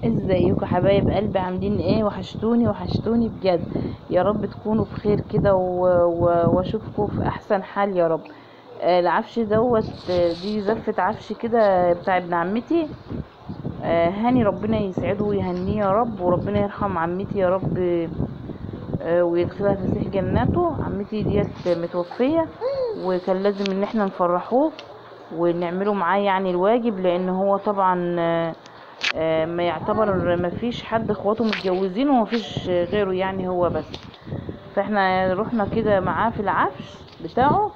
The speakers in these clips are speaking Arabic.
ازيكم حبايب قلبي؟ عاملين ايه؟ وحشتوني وحشتوني بجد. يا رب تكونوا بخير كده واشوفكم في احسن حال يا رب. العفش دوت، دي زفة عفش كده بتاع ابن عمتي. هاني ربنا يسعده ويهنيه يا رب، وربنا يرحم عمتي يا رب. ويدخلها فسيح جناته. عمتي ديت متوفية، وكان لازم ان احنا نفرحوه ونعمله معاه يعني الواجب، لان هو طبعا ما يعتبر ما فيش حد اخواته متجوزين وما فيش غيره، يعني هو بس. فاحنا رحنا كده معاه في العفش بتاعه.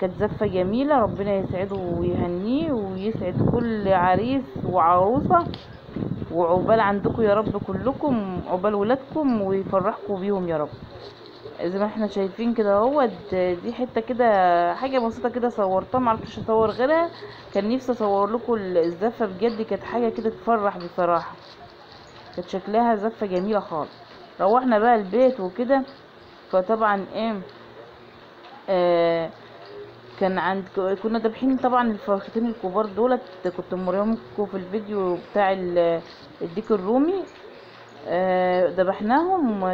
كانت زفة جميلة، ربنا يسعده ويهنيه ويسعد كل عريس وعروسة، وعقبال عندكم يا رب كلكم، عقبال ولادكم ويفرحكم بيهم يا رب. زي ما احنا شايفين كده اهوت، دي حته كده، حاجه بسيطه كده صورتها، معرفتش اصور غيرها. كان نفسي اصور لكم الزفه، بجد كانت حاجه كده تفرح بصراحه. كانت شكلها زفه جميله خالص. روحنا بقى البيت وكده. فطبعا ايه، آه كان كنا دابحين طبعا الفرختين الكبار دولت، كنت موريهمكم في الفيديو بتاع الديك الرومي.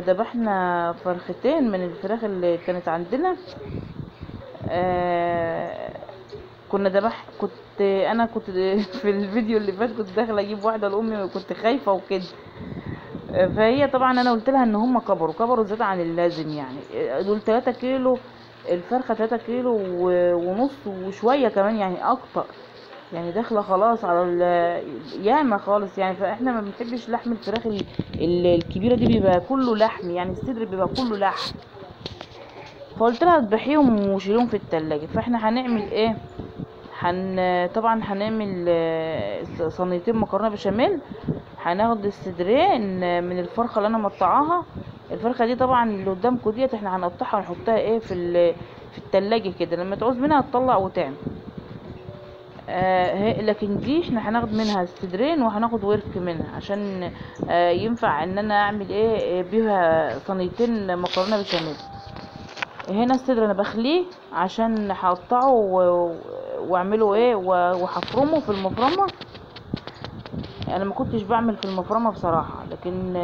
دبحنا فرختين من الفراخ اللي كانت عندنا. آه كنت في الفيديو اللي فات كنت داخله اجيب واحده لامي، وكنت خايفه وكده. فهي طبعا انا قلت لها ان هم كبروا زيادة عن اللازم، يعني دول 3 كيلو. الفرخه 3 كيلو ونص وشويه كمان، يعني اكتر. يعني داخله خلاص على ياما خالص يعني. فاحنا ما بنحبش لحم الفراخ الكبيره دي، بيبقى كله لحم، يعني الصدر بيبقى كله لحم. فقلت لها اذبحيهم وشيلهم في التلاجة. فاحنا هنعمل ايه؟ طبعا هنعمل صينيتين مكرونه بشاميل. هناخد الصدرين من الفرخه اللي انا مقطعاها. الفرخه دي طبعا اللي قدامكم ديت احنا هنقطعها ونحطها ايه في التلاجة كده، لما تعوز منها تطلع وتعمل. لكن دي احنا هناخد منها الصدرين وهناخد ورك منها، عشان ينفع ان انا اعمل ايه بيها صينيتين مكرونه بشاميل. هنا الصدر انا بخليه عشان هقطعه واعمله ايه وهفرمه في المفرمه. انا ما كنتش بعمل في المفرمه بصراحه، لكن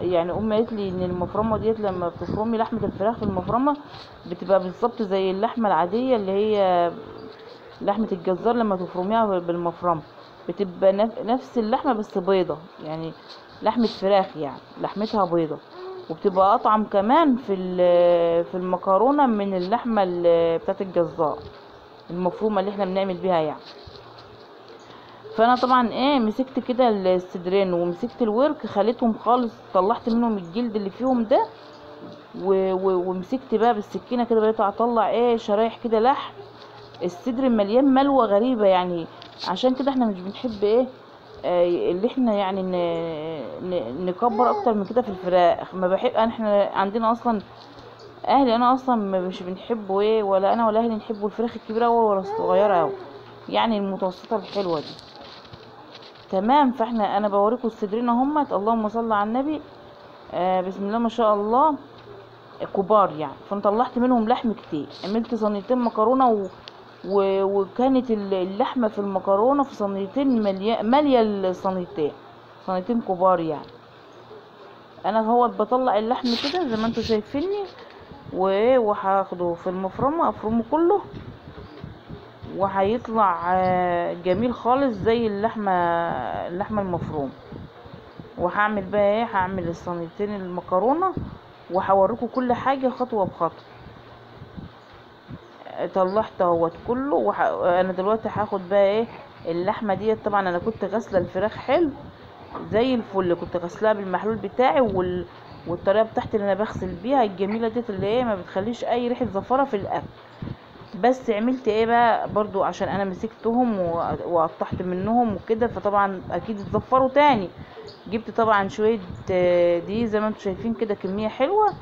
يعني امي قالت لي ان المفرمه ديت لما بتفرمي لحمه الفراخ في المفرمه بتبقى بالظبط زي اللحمه العاديه، اللي هي لحمه الجزار. لما تفرميها بالمفرمه بتبقى نفس اللحمه بس بيضه، يعني لحمه فراخ يعني لحمتها بيضه، وبتبقى اطعم كمان في المكرونه من اللحمه بتاعت الجزار المفرومه اللي احنا بنعمل بيها يعني. فانا طبعا ايه مسكت كده الصدرين ومسكت الورك، خليتهم خالص، طلعت منهم الجلد اللي فيهم ده، ومسكت بقى بالسكينه كده، بقيت اطلع ايه شرايح كده لحم. الصدر مليان ملوى غريبه يعني. عشان كده احنا مش بنحب ايه اللي احنا يعني نكبر اكتر من كده في الفراخ. ما بحب احنا عندنا اصلا اهلي، انا اصلا مش بنحبه ايه، ولا انا ولا اهلي نحبوا الفراخ الكبيره أوي ولا الصغيره أوي، يعني المتوسطه الحلوه دي. تمام. انا بوريكم الصدرين اهمت، اللهم صل على النبي. بسم الله ما شاء الله، كبار يعني. فانا طلعت منهم لحم كتير، عملت صينيتين مكرونه وكانت اللحمه في المكرونه في صينيتين ماليه الصينيتين، صينيتين كبار يعني. انا هو بطلع اللحم كده زي ما انتم شايفيني، وهاخده في المفرمه افرمه كله، وهيطلع جميل خالص زي اللحمه المفرومه. وهعمل بقى ايه، هعمل الصينيتين المكرونه وهوريكم كل حاجه خطوه بخطوه. طلعت اهوت كله انا دلوقتي هاخد بقى ايه اللحمه ديت. طبعا انا كنت غاسله الفراخ حلو زي الفل، كنت غسلاها بالمحلول بتاعي والطريقه بتاعتي اللي انا بغسل بيها الجميله ديت، اللي ايه ما بتخليش اي ريحه زفاره في الاكل. بس عملت ايه بقى برضو، عشان انا مسكتهم وقطعت منهم وكده، فطبعا اكيد اتزفروا تاني. جبت طبعا شويه دي زي ما انتم شايفين كده، كميه حلوه،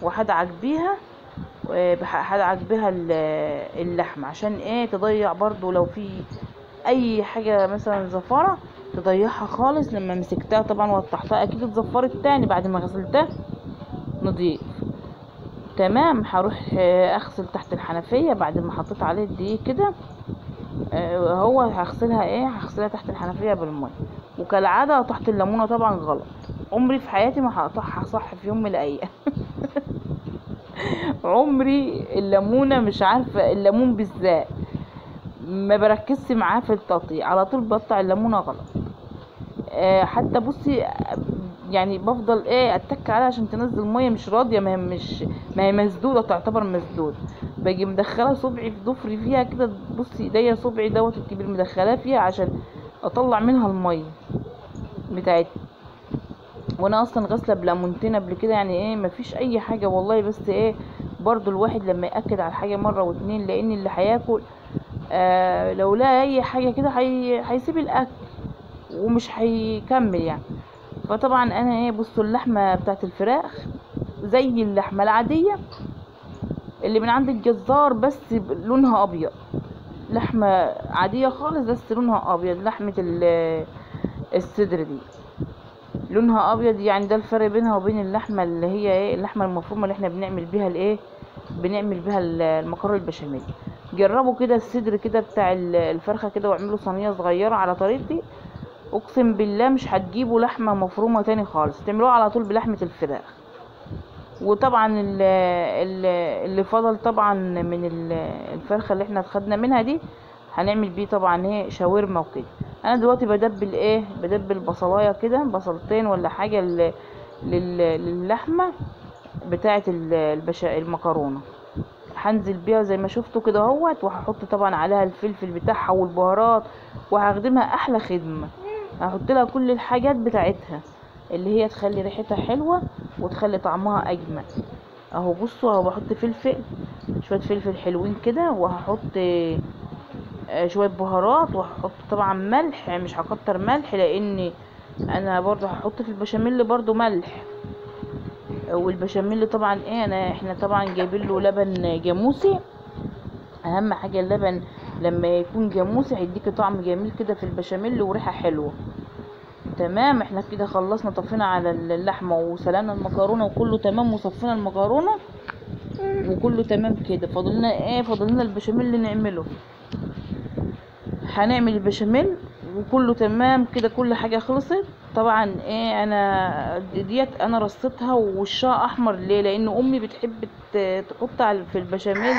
وهدعك بيها. هدعك بيها اللحمه، عشان ايه تضيع برضو لو في اي حاجه مثلا زفاره، تضيعها خالص. لما مسكتها طبعا وقطعتها اكيد اتزفرت تاني بعد ما غسلتها نضيف. تمام. هروح اغسل تحت الحنفيه بعد ما حطيت عليه الدقيق كده. هو هغسلها تحت الحنفيه بالميه، وكالعاده قطعت الليمونه طبعا غلط. عمري في حياتي ما هقطعها صح في يوم من الايام. عمري الليمونه مش عارفه، الليمون بالذات ما بركزش معاه في التقطيع، على طول بقطع الليمونه غلط. حتى بصي يعني بفضل اتك عليها عشان تنزل ميه، مش راضيه، ما هي مسدوده، تعتبر مسدوده. باجي مدخله صبعي في ضفري فيها كده، بصي ايديا صبعي دوت الكبير مدخلاه فيها عشان اطلع منها الميه بتاعتها. وانا اصلا غاسله بليمونتين قبل كده، يعني مفيش اي حاجه والله، بس برضو الواحد لما ياكد على حاجه مره واتنين، لان اللي هياكل لو لقى اي حاجه كده هيسيب الاكل ومش هيكمل يعني. فطبعا انا بصوا اللحمه بتاعت الفراخ زي اللحمه العاديه اللي من عند الجزار، بس لونها ابيض، لحمه عاديه خالص بس لونها ابيض. لحمه الصدر دي لونها ابيض، يعني ده الفرق بينها وبين اللحمه اللي هي اللحمه المفرومه اللي احنا بنعمل بيها بنعمل بيها المكرونه البشاميل. جربوا كده الصدر كده بتاع الفرخه كده، واعملوا صينيه صغيره على طريقتي، اقسم بالله مش هتجيبوا لحمه مفرومه تاني خالص، تعملوها على طول بلحمه الفراخ. وطبعا اللي فضل طبعا من الفرخه اللي احنا خدنا منها دي هنعمل بيه طبعا شاورما وكده. انا دلوقتي بدبل بصلايه كده، بصلتين ولا حاجه للحمه بتاعه المكرونه. هنزل بيها زي ما شفتوا كده اهوت، وهحط طبعا عليها الفلفل بتاعها والبهارات، وهخدمها احلى خدمه. هحط لها كل الحاجات بتاعتها اللي هي تخلي ريحتها حلوه وتخلي طعمها اجمل. اهو بصوا، اهو بحط شويه فلفل حلوين كده، وهحط شويه بهارات، وهحط طبعا ملح، مش هكتر ملح لان انا برضو هحط في البشاميل برضو ملح. والبشاميل طبعا احنا طبعا جايبين له لبن جاموسي. اهم حاجه اللبن لما يكون جاموسي هيديكي طعم جميل كده في البشاميل وريحه حلوه. تمام، احنا كده خلصنا، طفينا على اللحمه وسلقنا المكرونه وكله تمام، وصفينا المكرونه وكله تمام كده. فاضلنا البشاميل اللي نعمله. هنعمل البشاميل وكله تمام كده، كل حاجه خلصت. طبعا انا ديت انا رصيتها ووشها احمر. ليه؟ لان امي بتحب تحط في البشاميل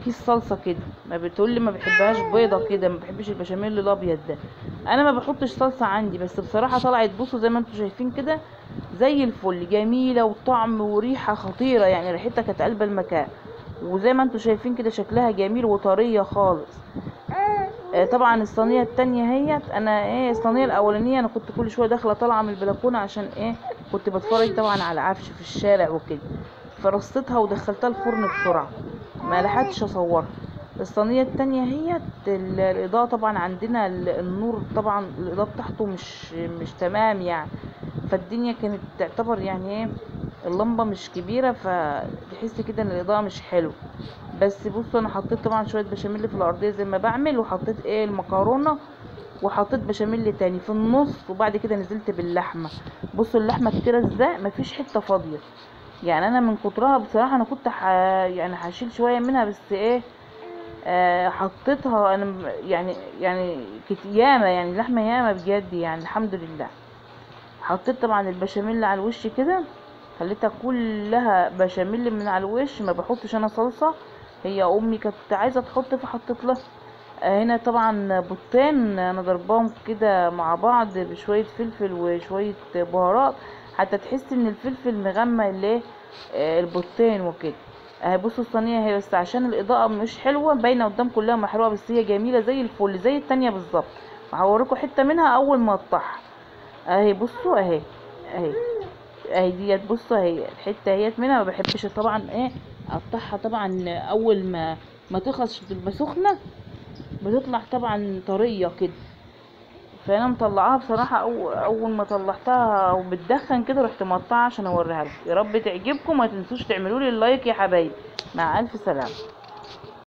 كيس صلصه كده، ما بتقول لي ما بحبهاش بيضه كده، ما بحبش البشاميل الابيض ده. انا ما بحطش صلصه عندي، بس بصراحه طلعت بصوا زي ما انتم شايفين كده زي الفل، جميله وطعم وريحه خطيره، يعني ريحتها كانت قلب المكان. وزي ما انتم شايفين كده شكلها جميل وطريه خالص. طبعا الصينيه التانية هيت انا الصينيه الاولانيه انا كنت كل شويه داخله طالعه من البلكونه عشان كنت بتفرج طبعا على عفش في الشارع وكده، فرصتها ودخلتها الفرن بسرعه، ما لحقتش اصورها. الصينيه التانية هيت الاضاءه طبعا عندنا النور طبعا الاضاءه بتاعته مش تمام يعني، فالدنيا كانت تعتبر يعني اللمبه مش كبيره، فتحس كده ان الاضاءه مش حلو. بس بصوا انا حطيت طبعا شويه بشاميل في الارضيه زي ما بعمل، وحطيت المكرونه، وحطيت بشاميل تاني في النص، وبعد كده نزلت باللحمه. بصوا اللحمه كتيره ازاي، مفيش حته فاضيه. يعني انا من كترها بصراحه انا كنت يعني هشيل شويه منها، بس حطيتها انا يعني ياما، يعني لحمه ياما بجد يعني الحمد لله. حطيت طبعا البشاميل على الوش كده، خليتها كلها بشاميل من على الوش، ما بحطش انا صلصه، هي امي كانت عايزه تحط فحطيت لها. هنا طبعا بيضتين انا ضرباهم كده مع بعض بشويه فلفل وشويه بهارات، حتى تحس ان الفلفل مغمق البيضتين وكده. بصوا الصينيه هي بس عشان الاضاءه مش حلوه باينه قدام كلها محروقه، بس هي جميله زي الفل زي التانية بالظبط. وهوريكم حته منها اول ما اقطعها. اهي بصوا اهي اهي ديت، بصوا اهي الحته اهيت منها. ما بحبش طبعا اقطعها طبعا اول ما تخلص بتبقى سخنه، بتطلع طبعا طريه كده. فانا مطلعاها بصراحه اول ما طلعتها وبتدخن كده رحت مقطعها عشان اوريها لكم. يا رب تعجبكم، ما تنسوش تعملوا لي اللايك يا حبايبي. مع الف سلامه.